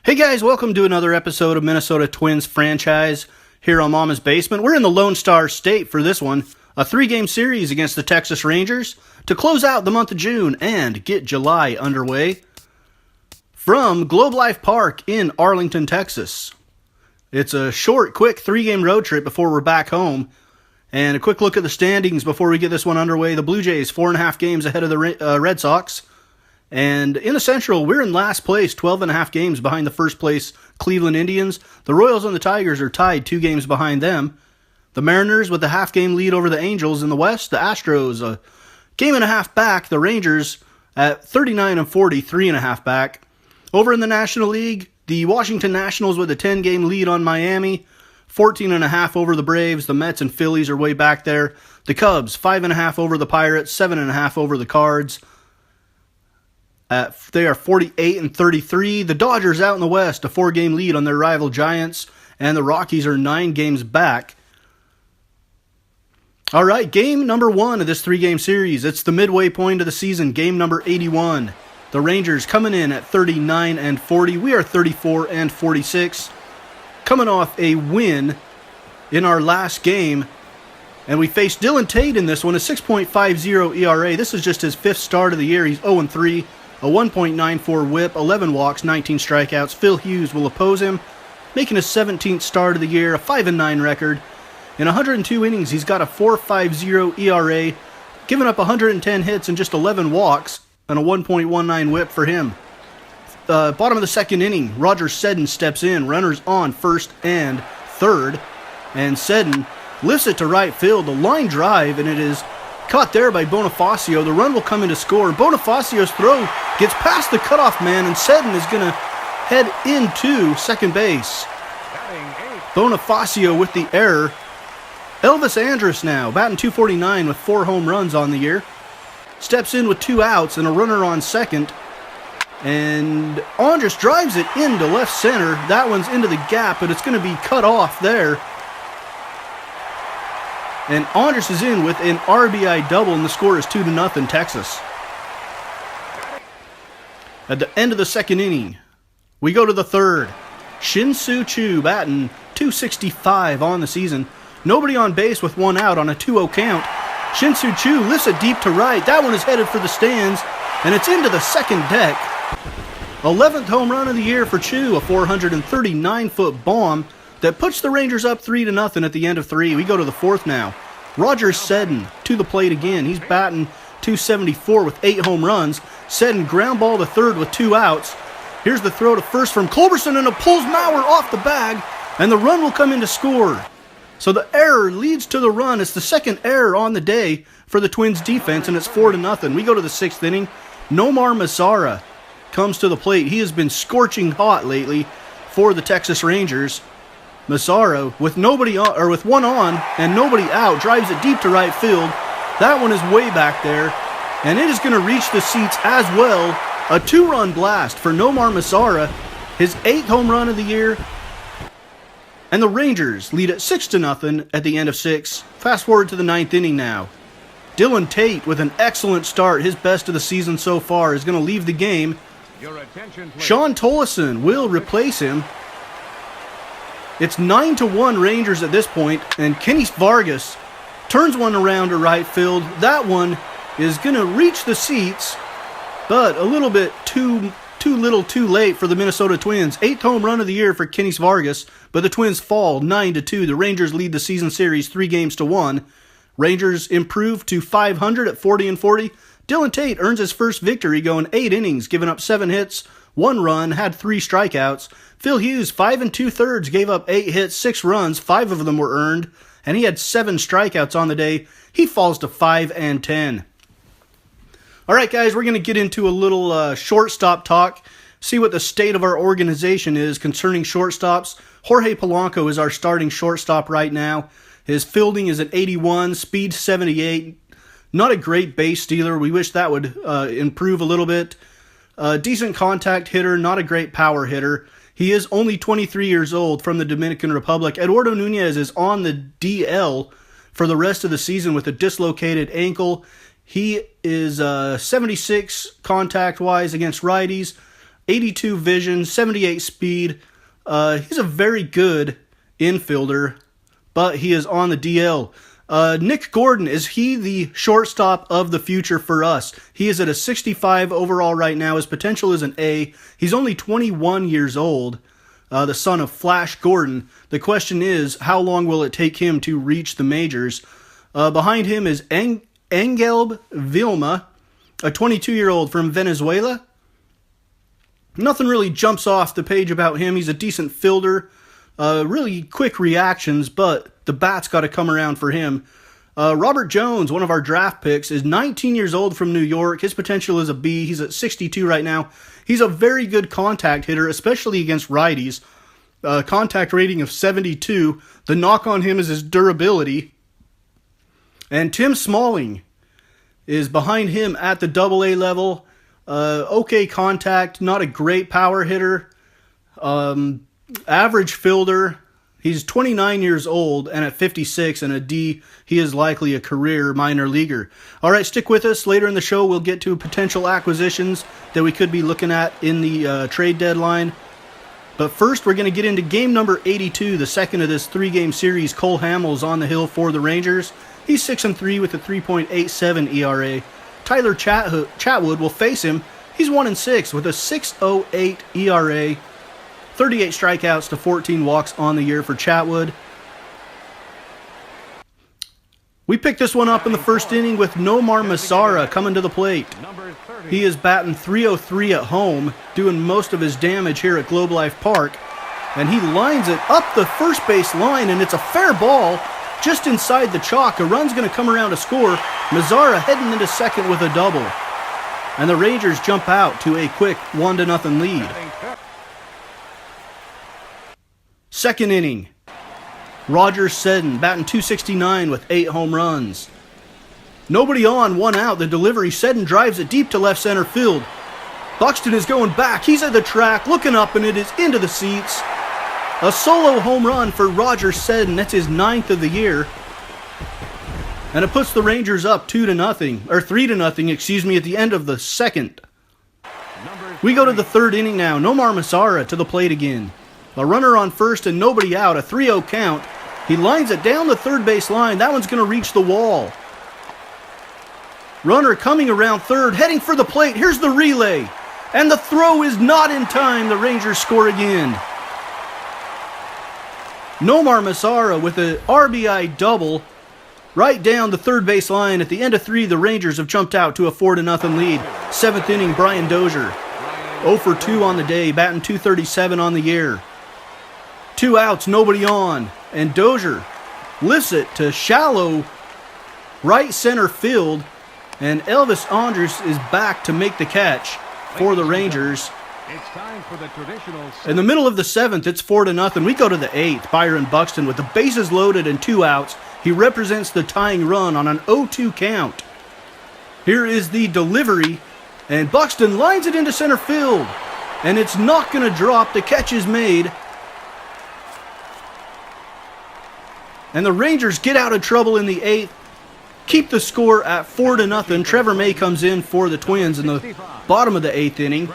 Hey guys, welcome to another episode of Minnesota Twins franchise here on Mama's Basement. We're in the Lone Star State for this one, a 3-game series against the Texas Rangers to close out the month of June and get July underway from Globe Life Park in Arlington, Texas. It's a short, quick 3-game road trip before we're back home. And a quick look at the standings before we get this one underway. The Blue Jays 4.5 games ahead of the Red Sox. And in the Central, we're in last place, 12.5 games behind the first place Cleveland Indians. The Royals and the Tigers are tied 2 games behind them. The Mariners with a half-game lead over the Angels. In the West, the Astros a game and a half back. The Rangers at 39-40, 3.5 back. Over in the National League, the Washington Nationals with a 10-game lead on Miami. 14.5 over the Braves. The Mets and Phillies are way back there. The Cubs, 5.5 over the Pirates. 7.5 over the Cards. They are 48-33. The Dodgers out in the West, a 4-game lead on their rival Giants, and the Rockies are 9 games back. All right, game number 1 of this 3-game series. It's the midway point of the season, game number 81. The Rangers coming in at 39-40. We are 34-46. Coming off a win in our last game, and we faced Dylan Tate in this one, a 6.50 ERA. This is just his 5th start of the year. He's 0-3. A 1.94 whip, 11 walks, 19 strikeouts. Phil Hughes will oppose him, making his 17th start of the year, a 5-9 record. In 102 innings, he's got a 4.50 ERA, giving up 110 hits and just 11 walks, and a 1.19 whip for him. Bottom of the second inning, Roger Seddon steps in, runners on first and third, and Seddon lifts it to right field, a line drive, and it is caught there by Bonifacio. The run will come in to score. Bonifacio's throw gets past the cutoff man, and Seddon is going to head into second base. Bonifacio with the error. Elvis Andrus now, batting .249 with 4 home runs on the year. Steps in with 2 outs and a runner on second. And Andrus drives it into left center. That one's into the gap, but it's going to be cut off there. And Andrus is in with an RBI double, and the score is 2-0 Texas. At the end of the second inning, we go to the third. Shin-Soo Choo batting .265 on the season. Nobody on base with 1 out on a 2-0 count. Shin-Soo Choo lifts it deep to right. That one is headed for the stands, and it's into the second deck. 11th home run of the year for Choo, a 439-foot bomb that puts the Rangers up 3-0 at the end of 3. We go to the fourth now. Roger Seddon to the plate again. He's batting .274 with 8 home runs. Seddon ground ball to third with 2 outs. Here's the throw to first from Culberson, and it pulls Mauer off the bag, and the run will come in to score. So the error leads to the run. It's the second error on the day for the Twins defense, and it's 4-0. We go to the 6th inning. Nomar Mazara comes to the plate. He has been scorching hot lately for the Texas Rangers. Mazara, with 1 on and nobody out, drives it deep to right field. That one is way back there, and it is going to reach the seats as well. A 2-run blast for Nomar Mazara, his 8th home run of the year. And the Rangers lead at 6-0 at the end of 6. Fast forward to the 9th inning now. Dylan Tate with an excellent start, his best of the season so far, is going to leave the game. Sean Tolleson will replace him. It's 9-1 Rangers at this point, and Kenny Vargas turns one around to right field. That one is going to reach the seats, but a little bit too little too late for the Minnesota Twins. 8th home run of the year for Kenny Vargas, but the Twins fall 9-2. The Rangers lead the season series 3-1. Rangers improve to .500 at 40-40. Dylan Tate earns his first victory going 8 innings, giving up 7 hits, 1 run, had 3 strikeouts. Phil Hughes, 5 2/3, gave up 8 hits, 6 runs, 5 of them were earned, and he had 7 strikeouts on the day. He falls to 5-10. All right, guys, we're going to get into a little shortstop talk, see what the state of our organization is concerning shortstops. Jorge Polanco is our starting shortstop right now. His fielding is at 81, speed 78. Not a great base stealer. We wish that would improve a little bit. Decent contact hitter, not a great power hitter. He is only 23 years old, from the Dominican Republic. Eduardo Nunez is on the DL for the rest of the season with a dislocated ankle. He is 76 contact-wise against righties, 82 vision, 78 speed. He's a very good infielder, but he is on the DL. Nick Gordon, is he the shortstop of the future for us? He is at a 65 overall right now. His potential is an A. He's only 21 years old, the son of Flash Gordon. The question is, how long will it take him to reach the majors? Behind him is Angel Vilma, a 22-year-old from Venezuela. Nothing really jumps off the page about him. He's a decent fielder, really quick reactions, but the bat's got to come around for him. Robert Jones, one of our draft picks, is 19 years old from New York. His potential is a B. He's at 62 right now. He's a very good contact hitter, especially against righties. Contact rating of 72. The knock on him is his durability. And Tim Smalling is behind him at the AA level. Okay contact, not a great power hitter. Average fielder. He's 29 years old, and at 56 and a D, he is likely a career minor leaguer. All right, stick with us. Later in the show, we'll get to potential acquisitions that we could be looking at in the trade deadline. But first, we're going to get into game number 82, the second of this three-game series. Cole Hamels on the hill for the Rangers. He's 6-3 with a 3.87 ERA. Tyler Chatwood will face him. He's 1-6 with a 6.08 ERA. 38 strikeouts to 14 walks on the year for Chatwood. We picked this one up in the first inning with Nomar Mazara coming to the plate. He is batting .303 at home, doing most of his damage here at Globe Life Park. And he lines it up the first base line, and it's a fair ball just inside the chalk. A run's going to come around to score. Mazara heading into second with a double. And the Rangers jump out to a quick 1-0 lead. Second inning, Roger Seddon batting .269 with 8 home runs. Nobody on, 1 out. The delivery, Seddon drives it deep to left center field. Buxton is going back. He's at the track, looking up, and it is into the seats. A solo home run for Roger Seddon. That's his 9th of the year. And it puts the Rangers up 2-0, or 3-0, at the end of the second. We go to the third inning now. Nomar Mazara to the plate again. A runner on first and nobody out, a 3-0 count. He lines it down the third base line. That one's going to reach the wall. Runner coming around third, heading for the plate. Here's the relay. And the throw is not in time. The Rangers score again. Nomar Mazara with an RBI double right down the third base line. At the end of 3, the Rangers have jumped out to a 4-0 lead. 7th inning, Brian Dozier. 0 for 2 on the day, batting .237 on the year. 2 outs, nobody on, and Dozier lifts it to shallow right center field, and Elvis Andrus is back to make the catch for the Rangers. It's time for the traditional. In the middle of the 7th, it's 4-0. We go to the 8th. Byron Buxton with the bases loaded and 2 outs. He represents the tying run on an 0-2 count. Here is the delivery, and Buxton lines it into center field, and it's not going to drop. The catch is made. And the Rangers get out of trouble in the 8th, keep the score at 4-0. Trevor May comes in for the Twins in the bottom of the 8th inning.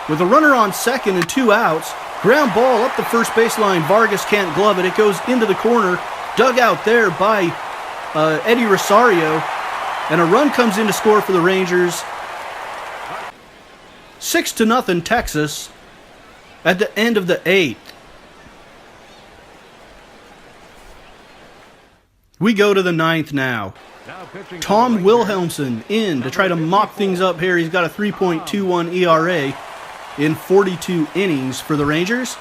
With a runner on second and 2 outs, ground ball up the first baseline. Vargas can't glove it. It goes into the corner, dug out there by Eddie Rosario. And a run comes in to score for the Rangers. 6-0 Texas at the end of the 8th. We go to the 9th now. Tom Wilhelmsen in to try to mop things up here. He's got a 3.21 ERA in 42 innings for the Rangers.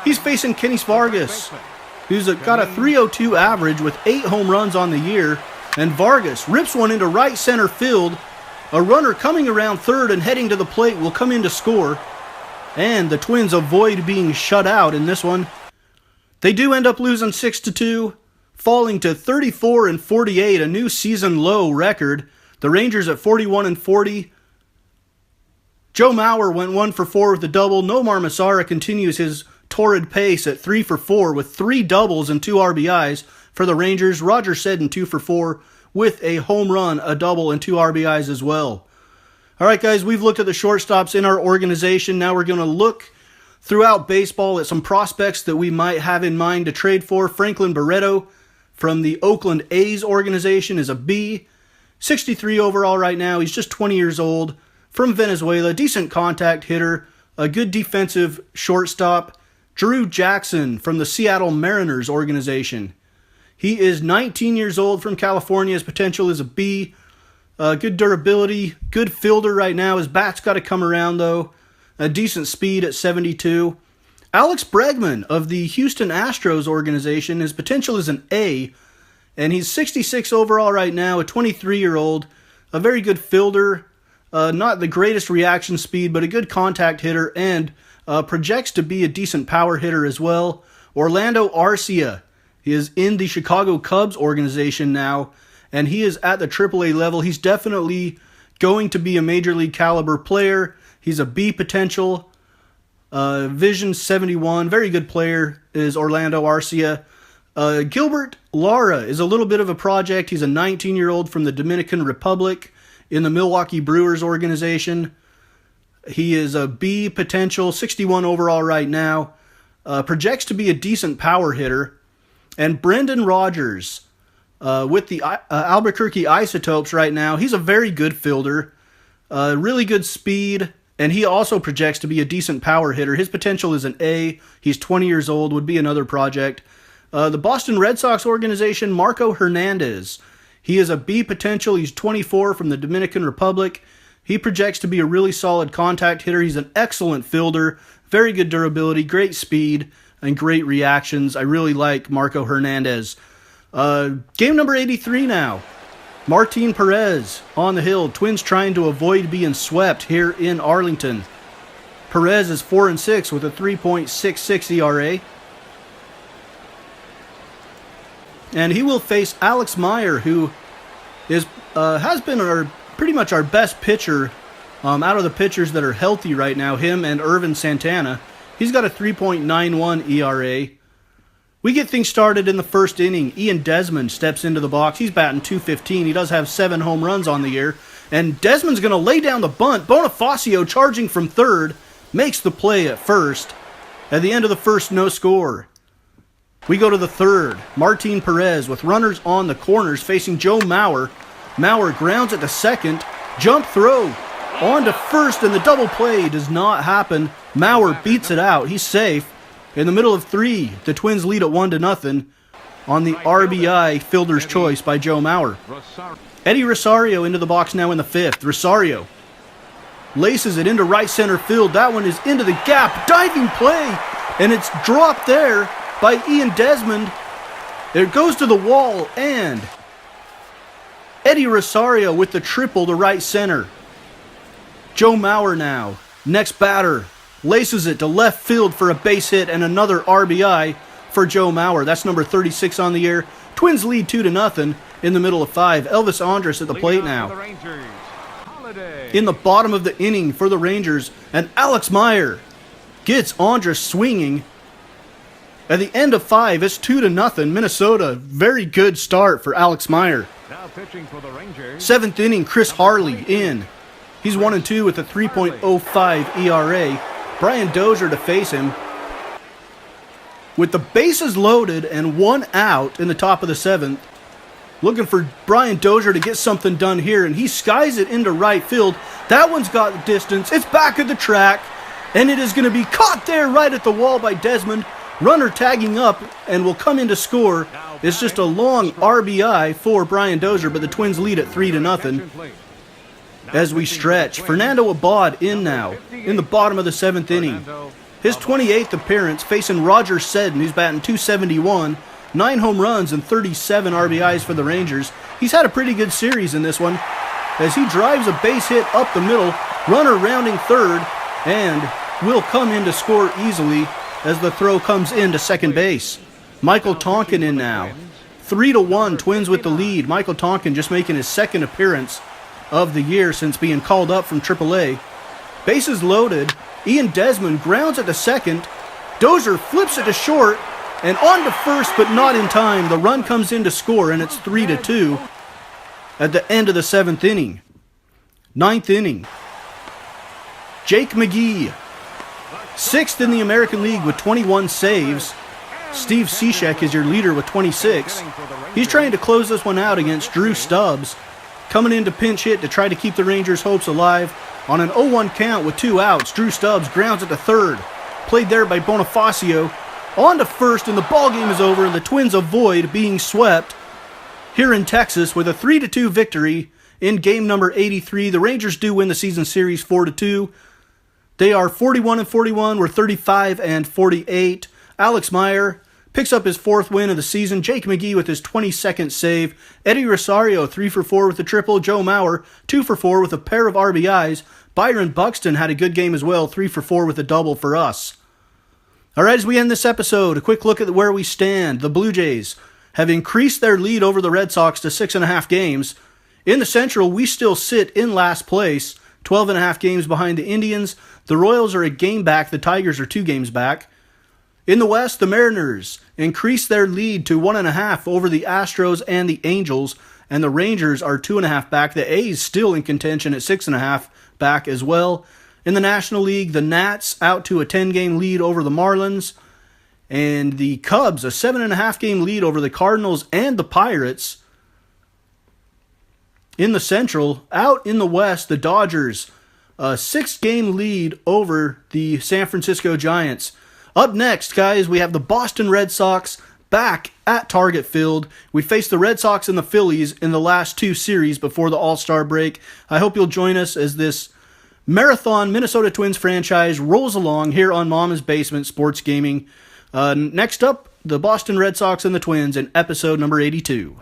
He's facing Kenny Vargas, who's got a .302 average with 8 home runs on the year. And Vargas rips one into right center field. A runner coming around third and heading to the plate will come in to score. And the Twins avoid being shut out in this one. They do end up losing 6-2. Falling to 34-48, a new season low record. The Rangers at 41-40. Joe Mauer went 1 for 4 with a double. Nomar Mazara continues his torrid pace at 3 for 4 with 3 doubles and 2 RBIs for the Rangers. Roger Seddon 2 for 4 with a home run, a double, and 2 RBIs as well. All right, guys, we've looked at the shortstops in our organization. Now we're going to look throughout baseball at some prospects that we might have in mind to trade for. Franklin Barreto from the Oakland A's organization is a B. 63 overall right now. He's just 20 years old. From Venezuela, decent contact hitter, a good defensive shortstop. Drew Jackson from the Seattle Mariners organization. He is 19 years old from California. His potential is a B. Good durability, good fielder right now. His bat's got to come around, though. A decent speed at 72. Alex Bregman of the Houston Astros organization. His potential is an A. And he's 66 overall right now, a 23-year-old. A very good fielder. Not the greatest reaction speed, but a good contact hitter. And projects to be a decent power hitter as well. Orlando Arcia. He is in the Chicago Cubs organization now, and he is at the AAA level. He's definitely going to be a major league caliber player. He's a B potential. Vision 71, very good player is Orlando Arcia. Gilbert Lara is a little bit of a project. He's a 19-year-old from the Dominican Republic in the Milwaukee Brewers organization. He is a B potential, 61 overall right now. Projects to be a decent power hitter. And Brendan Rodgers with the Albuquerque Isotopes right now. He's a very good fielder, really good speed, and he also projects to be a decent power hitter. His potential is an A. He's 20 years old, would be another project. The Boston Red Sox organization, Marco Hernandez. He is a B potential. He's 24 from the Dominican Republic. He projects to be a really solid contact hitter. He's an excellent fielder, very good durability, great speed, and great reactions. I really like Marco Hernandez. Game number 83 now. Martin Perez on the hill. Twins trying to avoid being swept here in Arlington. Perez is 4-6 with a 3.66 ERA. And he will face Alex Meyer, who has been pretty much our best pitcher out of the pitchers that are healthy right now. Him and Irvin Santana. He's got a 3.91 ERA. We get things started in the first inning. Ian Desmond steps into the box. He's batting .215. He does have 7 home runs on the year. And Desmond's going to lay down the bunt. Bonifacio charging from third makes the play at first. At the end of the first, no score. We go to the third. Martin Perez with runners on the corners facing Joe Mauer. Mauer grounds it to second. Jump throw on to first, and the double play does not happen. Mauer beats it out. He's safe. In the middle of 3, the Twins lead at 1-0 on the RBI fielder's choice by Joe Mauer. Eddie Rosario into the box now in the 5th. Rosario laces it into right center field. That one is into the gap. Diving play, and it's dropped there by Ian Desmond. It goes to the wall, and Eddie Rosario with the triple to right center. Joe Mauer now, next batter, laces it to left field for a base hit and another RBI for Joe Mauer. That's number 36 on the year. Twins lead 2-0 in the middle of 5. Elvis Andrus at the plate now. In the bottom of the inning for the Rangers, and Alex Meyer gets Andrus swinging. At the end of 5, it's 2-0. Minnesota, very good start for Alex Meyer. Now pitching for the Rangers. 7th inning, Chris Harley in. He's 1-2 with a 3.05 ERA. Brian Dozier to face him. With the bases loaded and 1 out in the top of the 7th, looking for Brian Dozier to get something done here, and he skies it into right field. That one's got distance. It's back at the track, and it is going to be caught there right at the wall by Desmond. Runner tagging up and will come in to score. It's just a long RBI for Brian Dozier, but the Twins lead at 3-0. As we stretch, Fernando Abad in now, in the bottom of the 7th inning. His 28th appearance facing Roger Seddon, who's batting .271, 9 home runs and 37 RBIs for the Rangers. He's had a pretty good series in this one, as he drives a base hit up the middle, runner rounding third, and will come in to score easily as the throw comes into second base. Michael Tonkin in now. 3-1, Twins with the lead. Michael Tonkin just making his second appearance of the year since being called up from AAA. Bases loaded. Ian Desmond grounds it to second. Dozier flips it to short and on to first, but not in time. The run comes in to score, and it's 3-2 at the end of the 7th inning. 9th inning. Jake McGee, 6th in the American League with 21 saves. Steve Cishek is your leader with 26. He's trying to close this one out against Drew Stubbs, coming in to pinch hit to try to keep the Rangers' hopes alive. On an 0-1 count with 2 outs, Drew Stubbs grounds it to third. Played there by Bonifacio. On to first, and the ball game is over, and the Twins avoid being swept here in Texas with a 3-2 victory in game number 83. The Rangers do win the season series 4-2. They are 41-41. We're 35-48. Alex Meyer picks up his 4th win of the season. Jake McGee with his 22nd save. Eddie Rosario 3-for-4 with a triple. Joe Mauer 2-for-4 with a pair of RBIs. Byron Buxton had a good game as well, 3-for-4 with a double for us. All right, as we end this episode, a quick look at where we stand. The Blue Jays have increased their lead over the Red Sox to 6.5 games. In the Central, we still sit in last place, 12.5 games behind the Indians. The Royals are a game back. The Tigers are 2 games back. In the West, the Mariners increased their lead to 1.5 over the Astros and the Angels, and the Rangers are 2.5 back. The A's still in contention at 6.5 back as well. In the National League, the Nats out to a 10-game lead over the Marlins, and the Cubs a 7.5-game lead over the Cardinals and the Pirates. In the Central, out in the West, the Dodgers a 6-game lead over the San Francisco Giants. Up next, guys, we have the Boston Red Sox back at Target Field. We faced the Red Sox and the Phillies in the last 2 series before the All-Star break. I hope you'll join us as this marathon Minnesota Twins franchise rolls along here on Mama's Basement Sports Gaming. Next up, the Boston Red Sox and the Twins in episode number 82.